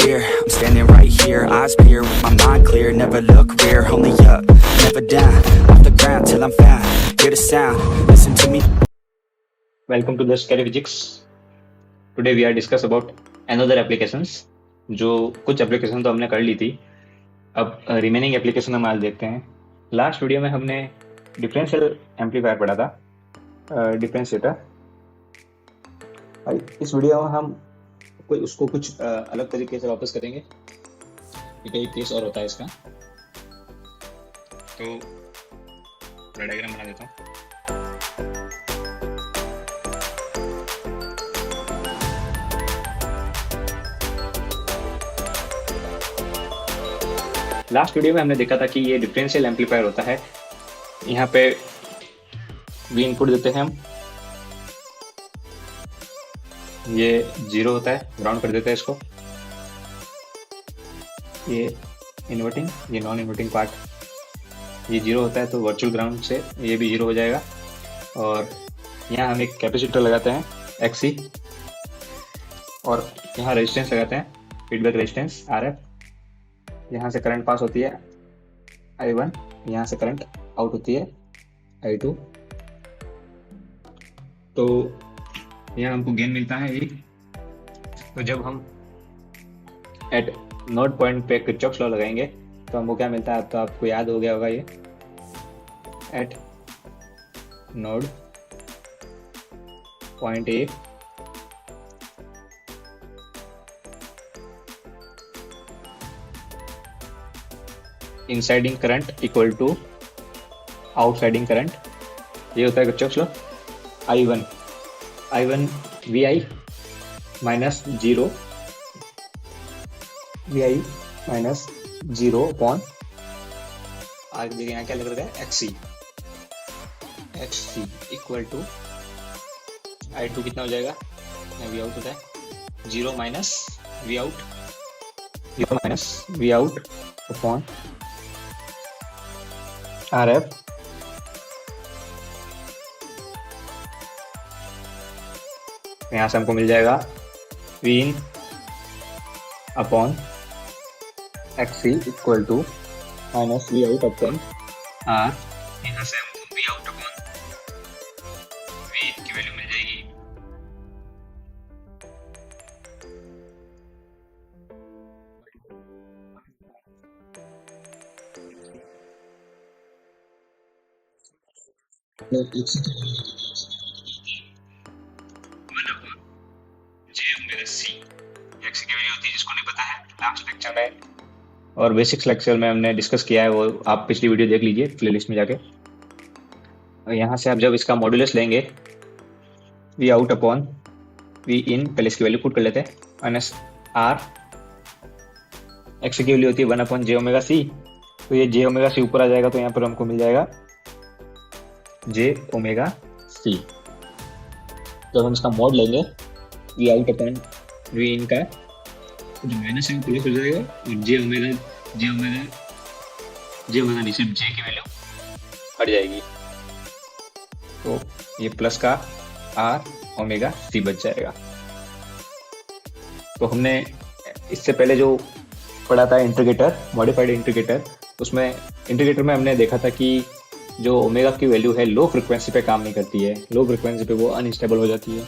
fear. I'm standing right here, eyes peer with my mind clear. Never look rear, only up, never down. Off the ground till I'm found. Hear the sound, listen to me. Welcome to the Scary Physics. Today we are discuss about another applications. जो कुछ application तो हमने कर ली थी, अब remaining application हम आज देखते हैं. लास्ट वीडियो में हमने डिफरेंशियल एम्पलीफायर पढ़ा था, डिफरेंशिएटर. इस वीडियो में हम उसको कुछ अलग तरीके से वापस करेंगे. एक केस और होता है इसका, तो डायग्राम बना देता हूँ. लास्ट वीडियो में हमने देखा था कि ये डिफरेंशियल एम्पलीफायर होता है. यहाँ पे वी इनपुट देते हैं हम, ये 0 होता है, ग्राउंड कर देते हैं इसको. ये इन्वर्टिंग, ये नॉन इन्वर्टिंग पार्ट, ये 0 होता है तो वर्चुअल ग्राउंड से ये भी 0 हो जाएगा. और यहाँ हम एक कैपेसिटर लगाते हैं XC, और यहाँ रेजिस्टेंस लगाते हैं, फीडबैक रेजिस्टेंस RF. यहाँ से करंट पास होती है I1, यहाँ से करंट आउट होती है I2. तो यहाँ हमको गेन मिलता है 1. तो जब हम एट नोड पॉइंट पे किरचॉफ्स लॉ लगाएंगे तो हमको क्या मिलता है, तो आपको याद हो गया होगा, ये एट नोड पॉइंट A इनसाइडिंग करंट इक्वल टू आउटसाइडिंग करंट. ये होता है Kirchhoff's law. I1 VI minus 0 VI minus 0 upon आगे देखिए यहाँ क्या लग रहा है, XC इक्वल टू I2 कितना हो जाएगा, यहाँ V आउट होता है 0 minus V out upon RF. यहाँ से हमको मिल जाएगा V in upon XC equal to minus V out upon R. यहाँ से हमको V out upon V in की वैल्यू मिल जाएगी XC की वैल्यू होती है, जिसको नहीं पता है लास्ट लेक्चर में और बेसिक्स लेक्चर में हमने डिस्कस किया है, वो आप पिछली वीडियो देख लीजिए प्लेलिस्ट में जाके. और यहाँ से आप जब इसका मॉड्यूलस लेंगे V आउट अपॉन V इन, पहले इसकी वैल्यू पुट कर लेते हैं, माइनस R. XC की वैल्यू होती है 1 अपॉन J ओमेगा C. तो ये J ओमेगा C ऊपर आ जाएगा, तो यहाँ पर हमको मिल जाएगा J ओमेगा C. जब हम इसका मॉड लेंगे V आउट अपॉन V इन का, तो जो माइनस है प्लस हो जाएगा, और J ओमेगा नहीं, सिर्फ J की वैल्यू हट जाएगी, तो ये प्लस का R ओमेगा C बच जाएगा. तो हमने इससे पहले जो पढ़ा था इंटीग्रेटर, मॉडिफाइड इंटीग्रेटर, उसमें इंटीग्रेटर में हमने देखा था कि जो ओमेगा की वैल्यू है लो फ्रिक्वेंसी पे काम नहीं करती है, लो फ्रिक्वेंसी पे वो अनस्टेबल हो जाती है,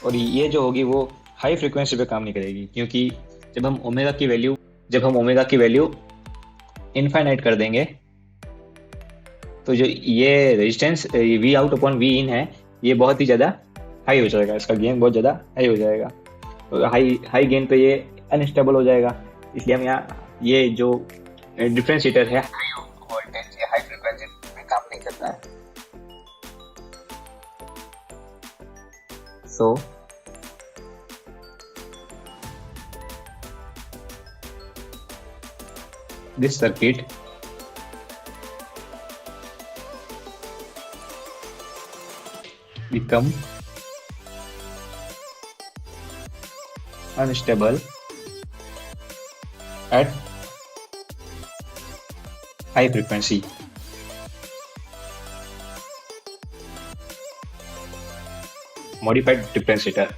और ये जो होगी वो हाई फ्रिक्वेंसी पे काम नहीं करेगी, क्योंकि जब हम ओमेगा की वैल्यू इनफाइनाइट कर देंगे तो जो ये resistance V out upon V इन है, ये बहुत ही ज़्यादा हाई हो जाएगा, इसका गेन बहुत ज़्यादा हाई हो जाएगा. तो हाई गेन पे ये अनस्टेबल हो जाएगा. इसलिए हम यहाँ ये जो डिफरेंशिएटर है हाई वोल्टेज या हाई फ्रिक्वेंसी में काम नहीं करता है. सो this circuit become unstable at high frequency. Modified differentiator.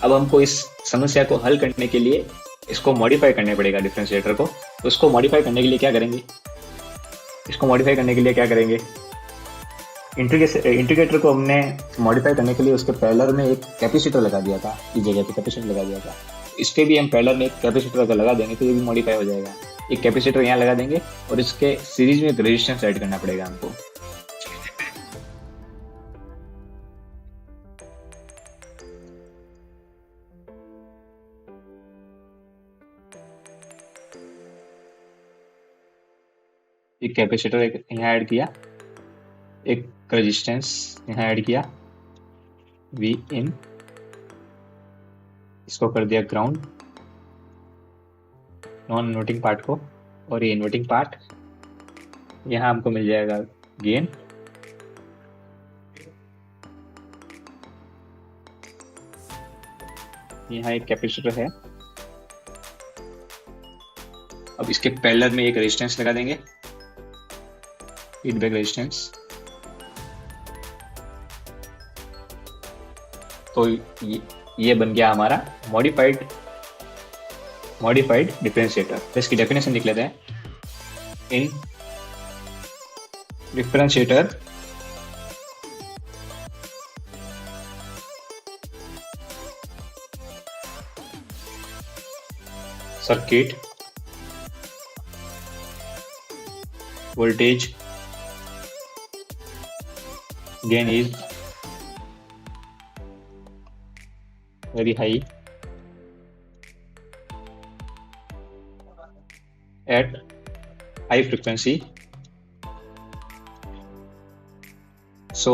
अब हमको इस समस्या को हल करने के लिए इसको मॉडिफाई करने पड़ेगा डिफरेंशिएटर को। तो इसको मॉडिफाई करने के लिए क्या करेंगे, इंटीग्रेटर को हमने मॉडिफाई करने के लिए उसके पैरेलल में एक कैपेसिटर लगा दिया था, इस जगह पे कैपेसिटर लगा दिया था। इस पे भी हम पैरेलल में एक कैपेसिटर अगर लगा देंगे तो ये भी मॉडिफाई हो जाएगा। एक कैपेसिटर यहाँ लगा देंगे और इसके सीरीज में एक रेजिस्टेंस ऐड करना पड़ेगा हमको। एक कैपेसिटर यहाँ ऐड किया, एक रेजिस्टेंस यहाँ ऐड किया वी इन, इसको कर दिया ग्राउंड नॉन इन्वर्टिंग पार्ट को, और ये इन्वर्टिंग पार्ट यहाँ हमको मिल जाएगा गेन। यहाँ एक कैपेसिटर है, अब इसके पैरेलल में एक रेजिस्टेंस लगा देंगे, फीडबैक रेजिस्टेंस। तो ये बन गया हमारा मॉडिफाइड डिफरेंशिएटर। तो इसकी डेफिनेशन लिख लेते हैं। In differentiator circuit voltage gain is very high at high frequency, so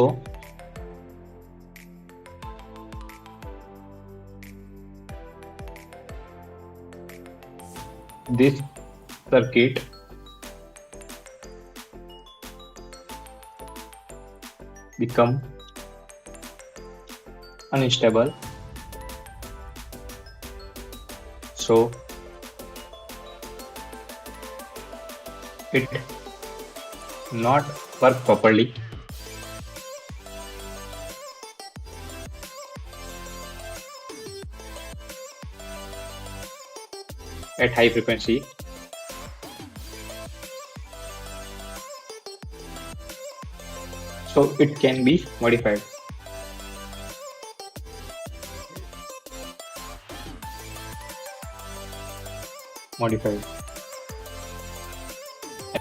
this circuit become unstable, so it not work properly at high frequency. So it can be modified.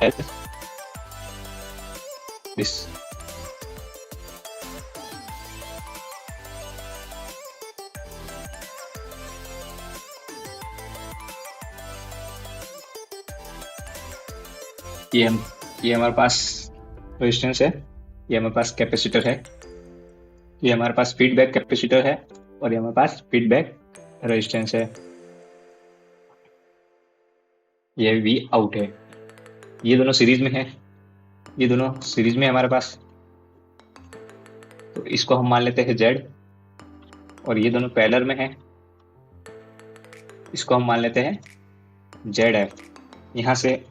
As this. ये हमारे पास resistance है, ये हमारे पास capacitor है, ये हमारे पास feedback capacitor है, और ये हमारे पास फीडबैक रेजिस्टेंस है। ये वी आउट है, ये दोनों सीरीज में है, ये दोनों सीरीज में है हमारे पास। तो इसको हम मान लेते हैं Z, और ये दोनों पैरेलल में है, इसको हम मान लेते हैं ZF। यहाँ से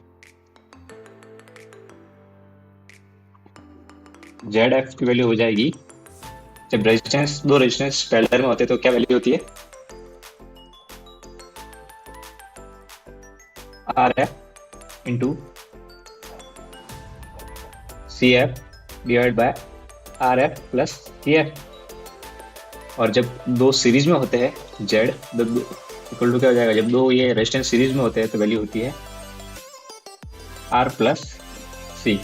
ZF की वैल्यू हो जाएगी, जब दो रेजिस्टेंस पैरेलल में होते हैं तो क्या वैल्यू होती है, RF into CF divide by RF plus CF। और जब दो सीरीज में होते हैं Z इक्वल टू क्या हो जाएगा, जब दो ये रेजिस्टेंस सीरीज में होते हैं तो वैल्यू होती है R प्लस C।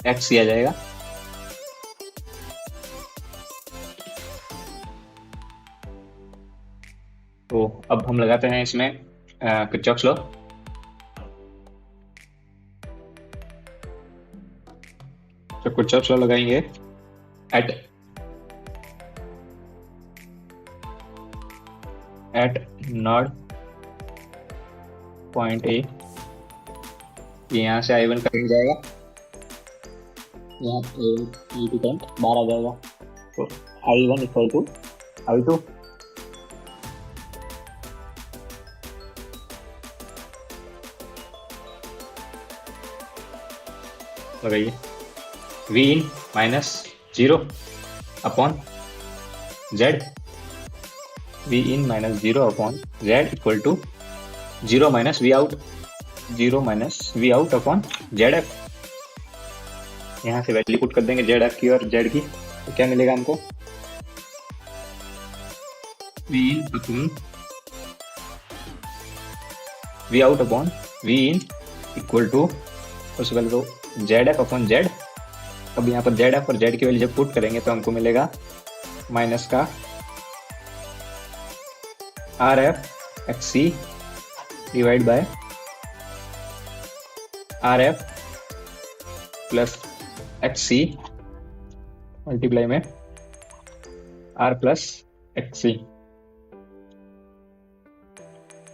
एक्स किया जाएगा, तो अब हम लगाते हैं इसमें किरचॉफ्स लॉ। तो किरचॉफ्स लॉ लगाएंगे एट नोड पॉइंट ए, यहाँ से I1 करंट जाएगा, यहाँ A2 करंट बाहर आ जाएगा, तो I1 इक्वल टू I2। लगाइए, V in minus 0 upon Z, V in minus 0 upon Z equal to 0 minus V out, 0 minus V out upon Z F. यहाँ से वैल्यू पुट कर देंगे जेड एफ की और जेड की, तो क्या मिलेगा हमको, V in upon V out upon V in equal to, सबसे पहले तो जेड एफ अपॉन जेड। अब यहाँ पर जेड एफ और जेड की वैल्यू जब पुट करेंगे तो हमको मिलेगा माइनस का R F X C divide by R F plus X C multiply में आर प्लस एक्स सी।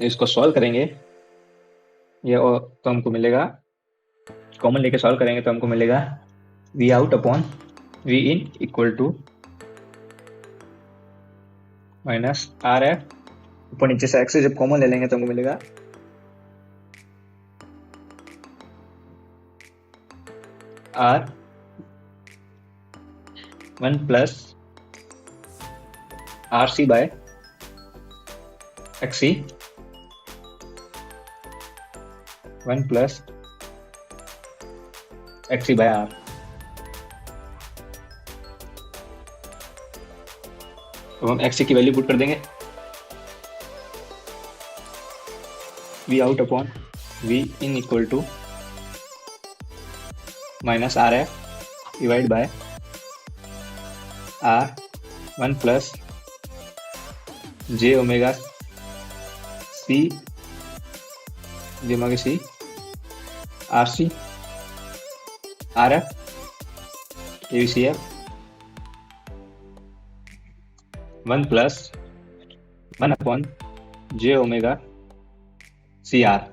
इसको सॉल्व करेंगे ये, और तो हमको मिलेगा, कॉमन लेके सॉल्व करेंगे तो हमको मिलेगा V out upon V in equal to minus R F, ऊपर नीचे से एक्स जब कॉमन ले लेंगे तो हमको मिलेगा R 1 plus R C by X C 1 plus X C by R. तो हम एक्स सी की वैल्यू पुट कर देंगे, V out upon V in equal to minus R F divide by R 1 plus J omega C, J omega C R C R F A C F 1 plus 1 upon J omega C R.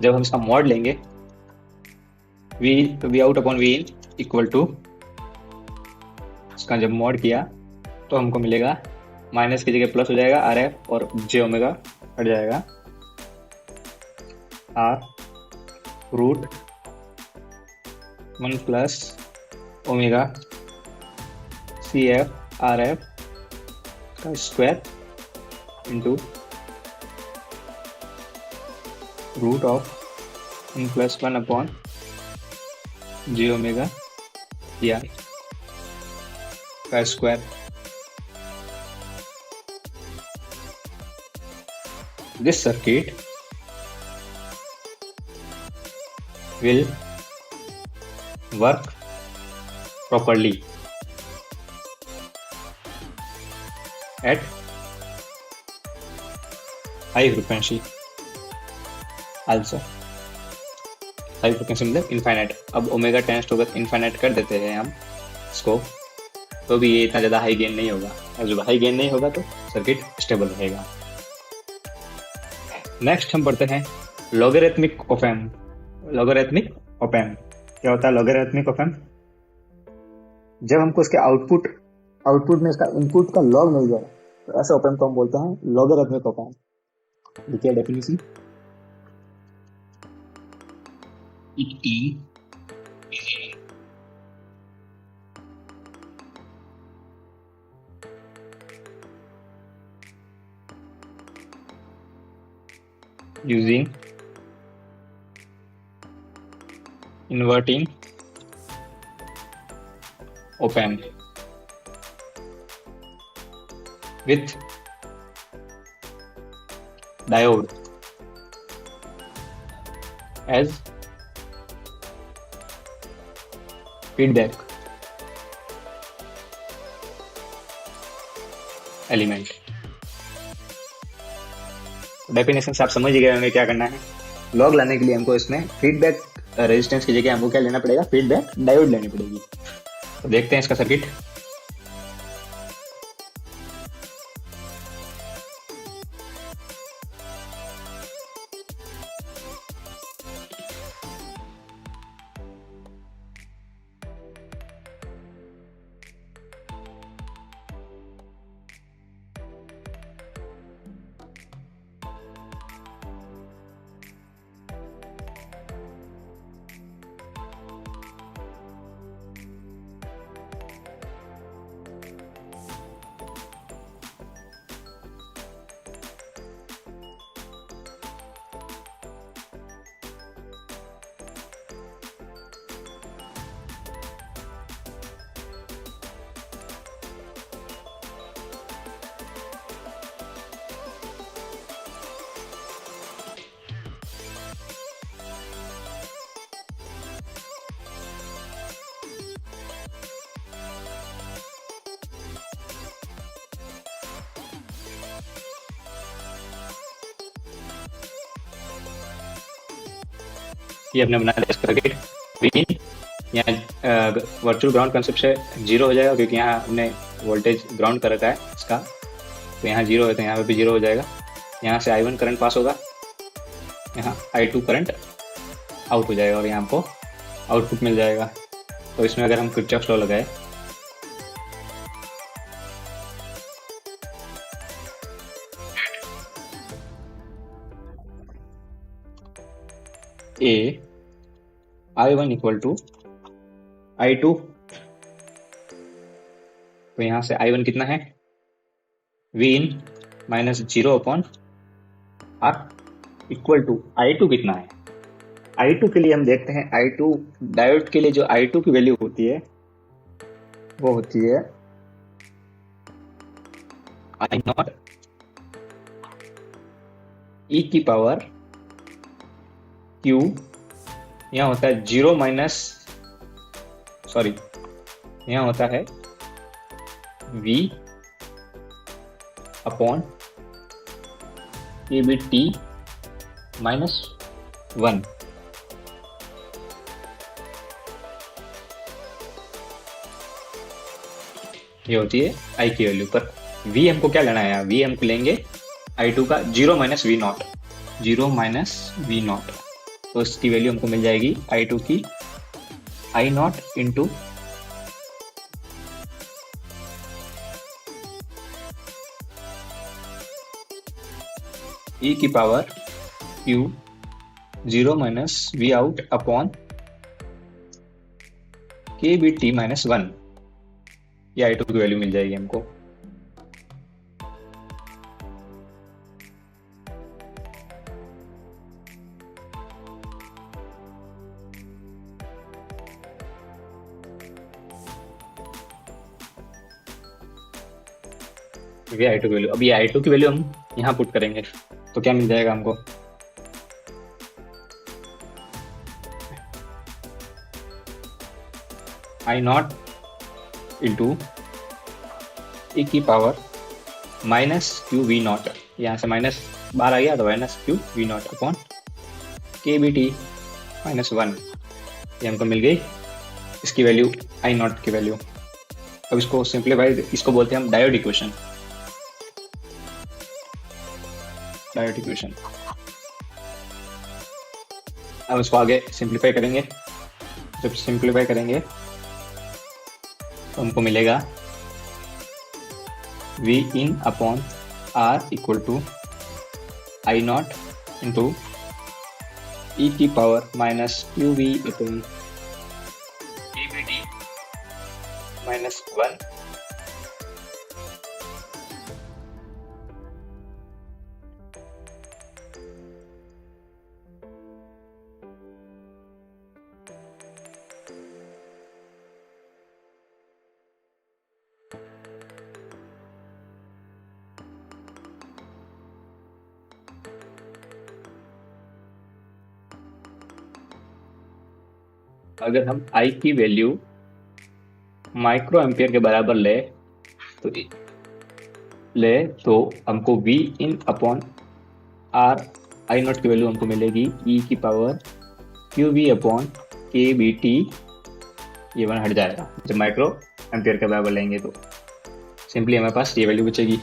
जब हम इसका mod लेंगे V out upon V in equal to, इसका जब mod किया तो हमको मिलेगा माइनस की जगह प्लस हो जाएगा, आर एफ और जे ओमेगा हट जाएगा, आर रूट 1 प्लस omega C F R F का square into root of 1 plus 1 upon J omega C R का square. This circuit will work properly at high frequency also। High frequency मतलब infinite. अब omega tends to infinite कर देते हैं हम इसको, तो भी ये इतना ज़्यादा हाई गेन नहीं होगा, और जब हाई गेन नहीं होगा तो सर्किट स्टेबल रहेगा। नेक्स्ट हम पढ़ते हैं logarithmic of amp. Logarithmic of amp क्या होता है? लॉगरिथमिक ऑफ एम्प, जब हमको इसके आउटपुट में इसका इनपुट का लॉग मिल जाए तो ऐसे ऑप एम्प को हम बोलते हैं लॉगरिथमिक ऑप एम्प। देखिए definition, it is using inverting op amp with diode as feedback element। Definition से आप समझ गए होंगे क्या करना है। लॉग लाने के लिए हमको इसमें फीडबैक रेजिस्टेंस की जगह हमको क्या लेना पड़ेगा? फीडबैक डायोड लेनी पड़ेगी। तो देखते हैं इसका सर्किट। ये हमने बना दिया सर्किट। वी यहाँ वर्चुअल ग्राउंड कंसेप्ट से 0 हो जाएगा, क्योंकि यहाँ हमने वोल्टेज ग्राउंड कर रखा है इसका, तो यहाँ 0 है तो यहाँ पे भी 0 हो जाएगा। यहाँ से I1 करंट पास होगा, यहाँ I2 करंट आउट हो जाएगा और यहाँ हमको आउटपुट मिल जाएगा। तो इसमें अगर हम किरचॉफ लॉ लगाए, A I1 equal to I2, तो यहाँ से I1 कितना है, V इन minus 0 upon R equal to I2 कितना है। I2 के लिए हम देखते हैं, I2 डायोड के लिए जो I2 की वैल्यू होती है वो होती है I नॉट e की पावर Q, यहाँ होता है 0 माइनस यहाँ होता है V upon K B T minus 1। ये होती है I की वैल्यू। पर V हमको क्या लेना है, V हमको लेंगे I2 का 0 minus V not, 0 minus V not, तो इसकी वैल्यू हमको मिल जाएगी I2 की I नॉट इंटू e की power Q 0 minus V out upon K B T minus 1। ये I2 की वैल्यू मिल जाएगी हमको। ये I2 की वैल्यू, अब ये I2 की वैल्यू हम यहाँ पुट करेंगे तो क्या मिल जाएगा हमको, I नॉट इंटू e की power minus Q V not, यहाँ से माइनस बाहर आ गया तो minus Q V not upon K B T minus 1। ये हमको मिल गई इसकी वैल्यू, I नॉट की वैल्यू। अब इसको सिंप्लीफाई, इसको बोलते हैं हम डायोड इक्वेशन। डायोड इक्वेशन अब इसको आगे सिंप्लीफाई करेंगे। जब सिंप्लीफाई करेंगे तो हमको मिलेगा V इन अपॉन R इक्वल टू I नॉट इंटू e की power minus Q V upon K B T minus 1। अगर हम I की वैल्यू माइक्रो एम्पियर के बराबर ले तो हमको V इन अपॉन R I नॉट की वैल्यू हमको मिलेगी e की power Q V upon K B T, ये वन हट जाएगा जब माइक्रो एम्पियर के बराबर लेंगे तो सिंपली हमारे पास ये वैल्यू बचेगी।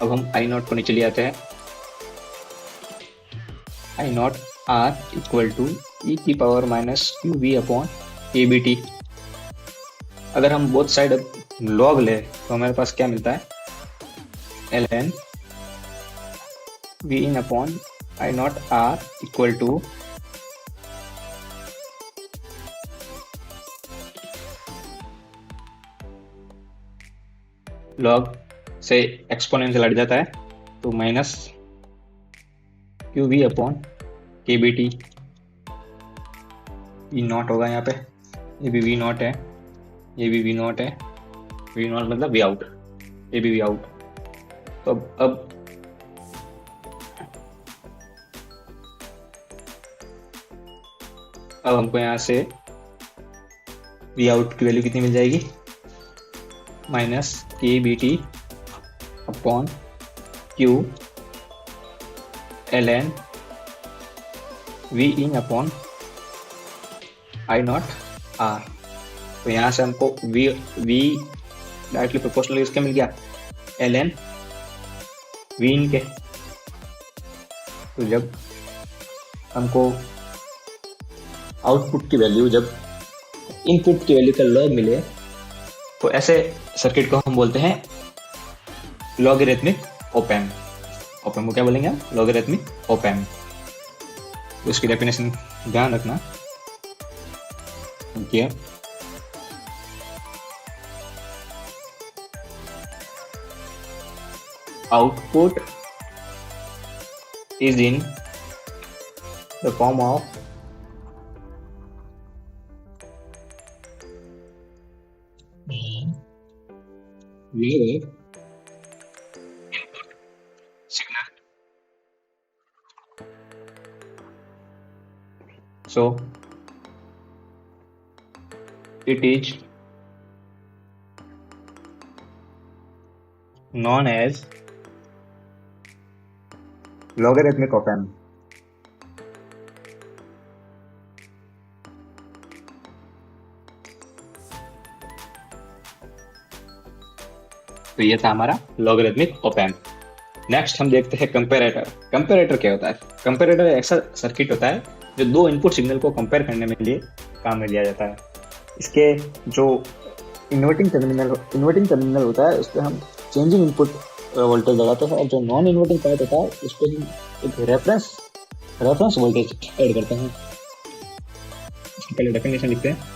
अब हम I नॉट को नीचे ले आते हैं, I not R equal to e की power minus Q V upon K B T. अगर हम बोथ साइड लॉग ले तो हमारे पास क्या मिलता है, ln v in upon I not R equal to log से एक्सपोनेंशियल हट जाता है तो minus Q V upon K B T. V not होगा यहाँ पे, ये भी वी नॉट है, ये भी वी नॉट है, वी नॉट मतलब वी आउट, ये भी वी आउट। तो अब हमको यहाँ से वी आउट की वैल्यू कितनी मिल जाएगी, minus K B T upon Q L N V in upon I not R. तो यहाँ से हमको वी डायरेक्टली प्रोपोर्शनल इसके मिल गया एल एन वी इन के। तो जब हमको आउटपुट की वैल्यू जब इनपुट की वैल्यू का लॉग मिले तो ऐसे सर्किट को हम बोलते हैं logarithmic op amp. Op amp को क्या बोलेंगे हम? Logarithmic op amp. तो इसकी डेफिनेशन ध्यान रखना। Okay, output is in the form of wave input signal. So it is known as logarithmic op amp. तो ये था हमारा लॉगरिथमिक ऑप एम्प। नेक्स्ट हम देखते हैं कंपैरेटर। कंपैरेटर क्या होता है? कंपैरेटर ऐसा सर्किट होता है जो दो इनपुट सिग्नल को कंपेयर करने में लिए काम में लिया जाता है। इसके जो इन्वर्टिंग टर्मिनल होता है उस पर हम चेंजिंग इनपुट वोल्टेज लगाते हैं और जो नॉन इन्वर्टिंग पार्ट होता है उस पर हम एक रेफरेंस वोल्टेज ऐड करते हैं। इसकी पहले डेफिनेशन लिखते हैं।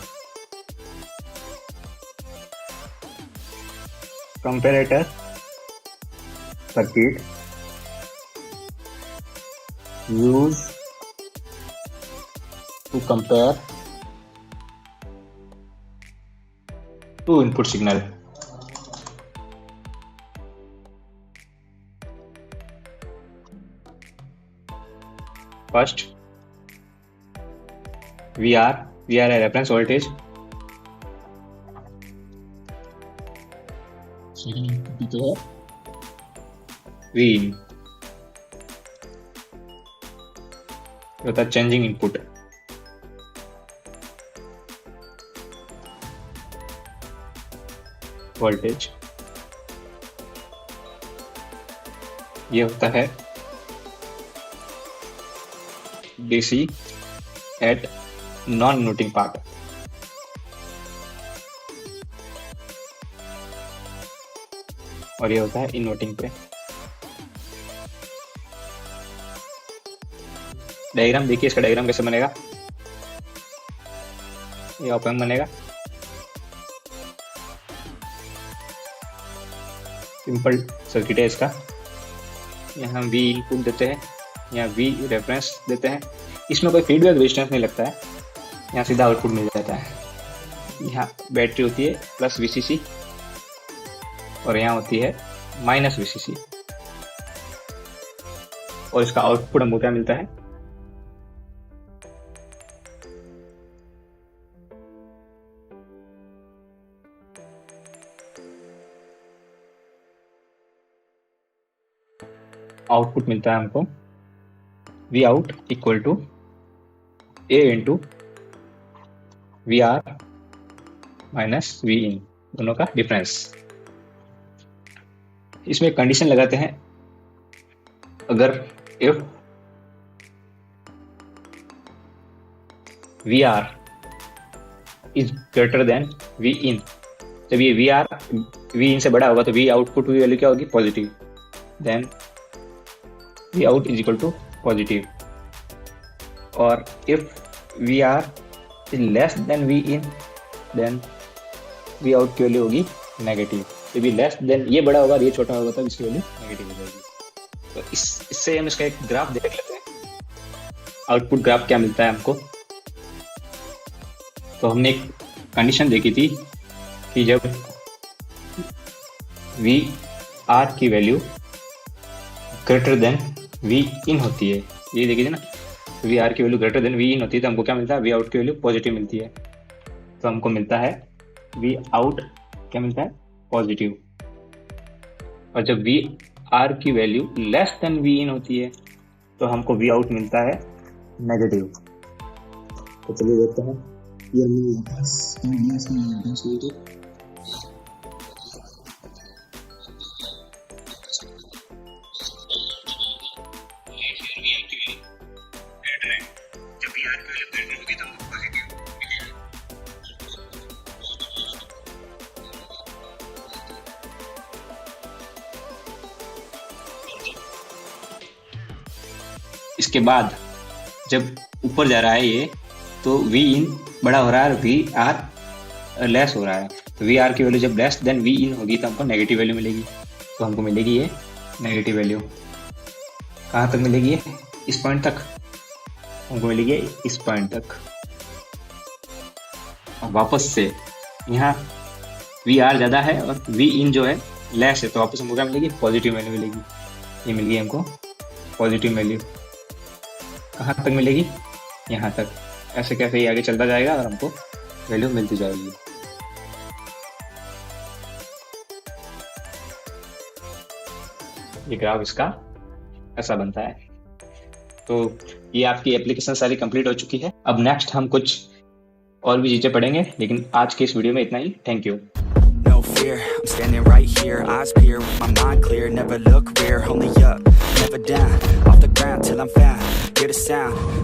Comparator circuit use to compare two input signal. First, VR a reference voltage. Second input है V in, होता है चेंजिंग इनपुट। वोल्टेज ये होता है DC at non-inverting part। और ये होता है इन्वर्टिंग पे। डायग्राम देखिए, इसका डायग्राम कैसे बनेगा। ये ऑप एम्प बनेगा। सिंपल सर्किट है इसका। यहाँ हम V इनपुट देते हैं, यहाँ V रेफरेंस देते हैं। इसमें कोई फीडबैक रेजिस्टेंस नहीं लगता है, यहाँ सीधा आउटपुट मिल जाता है। यहाँ बैटरी होती है प्लस VCC और यहाँ होती है माइनस VCC और इसका आउटपुट हमको क्या मिलता है? आउटपुट मिलता है हमको V out equal to A into VR minus V in, दोनों का डिफरेंस। इसमें कंडीशन लगाते हैं, अगर if VR is greater than V in, जब ये VR V in से बड़ा होगा तो V आउटपुट की वैल्यू क्या होगी? Positive. Then V out is equal to positive. और if VR is less than V in, then V out की वैल्यू होगी नेगेटिव। तो भी लेस देन ये बड़ा होगा, ये छोटा होगा तो इसकी वैल्यू नेगेटिव हो जाएगी। तो इससे हम इसका एक ग्राफ देख लेते हैं, आउटपुट ग्राफ क्या मिलता है हमको। तो हमने एक कंडीशन देखी थी कि जब V R की value greater than V in होती है, ये देखिए ना, V R की value greater than V in होती है तो हमको क्या मिलता है? V out की वैल्यू पॉजिटिव मिलती है। तो हमको मिलता है V out क्या मिलता है? पॉजिटिव। और जब V आर की वैल्यू लेस देन वी इन होती है तो हमको वी आउट मिलता है नेगेटिव। तो चलिए देखते हैं ये हमने पास कर दिया इसका नेगेटिव। इसके बाद जब ऊपर जा रहा है ये तो वी इन बड़ा हो रहा है और वी आर लेस हो रहा है। तो वी आर की वैल्यू जब लेस देन वी इन होगी तो हमको नेगेटिव वैल्यू मिलेगी। तो हमको मिलेगी ये नेगेटिव वैल्यू। कहाँ तक मिलेगी ये? इस पॉइंट तक हमको मिलेगी इस पॉइंट तक। और वापस से यहाँ वी आर ज़्यादा है और वी इन जो है लेस है तो वापस हमको क्या मिलेगी? पॉजिटिव वैल्यू मिलेगी। ये मिल गई हमको पॉजिटिव वैल्यू। कहाँ तक मिलेगी? यहाँ तक। ऐसे कैसे ही आगे चलता जाएगा और हमको वैल्यू मिलती जाएगी। ये ग्राफ इसका ऐसा बनता है। तो ये आपकी एप्लीकेशन सारी कंप्लीट हो चुकी है। अब नेक्स्ट हम कुछ और भी चीजें पढ़ेंगे, लेकिन आज के इस वीडियो में इतना ही। Thank you. No fear, I'm standing right here, eyes peer with my mind clear, never look rear, only up, never down, off the ground till I'm found, hear the sound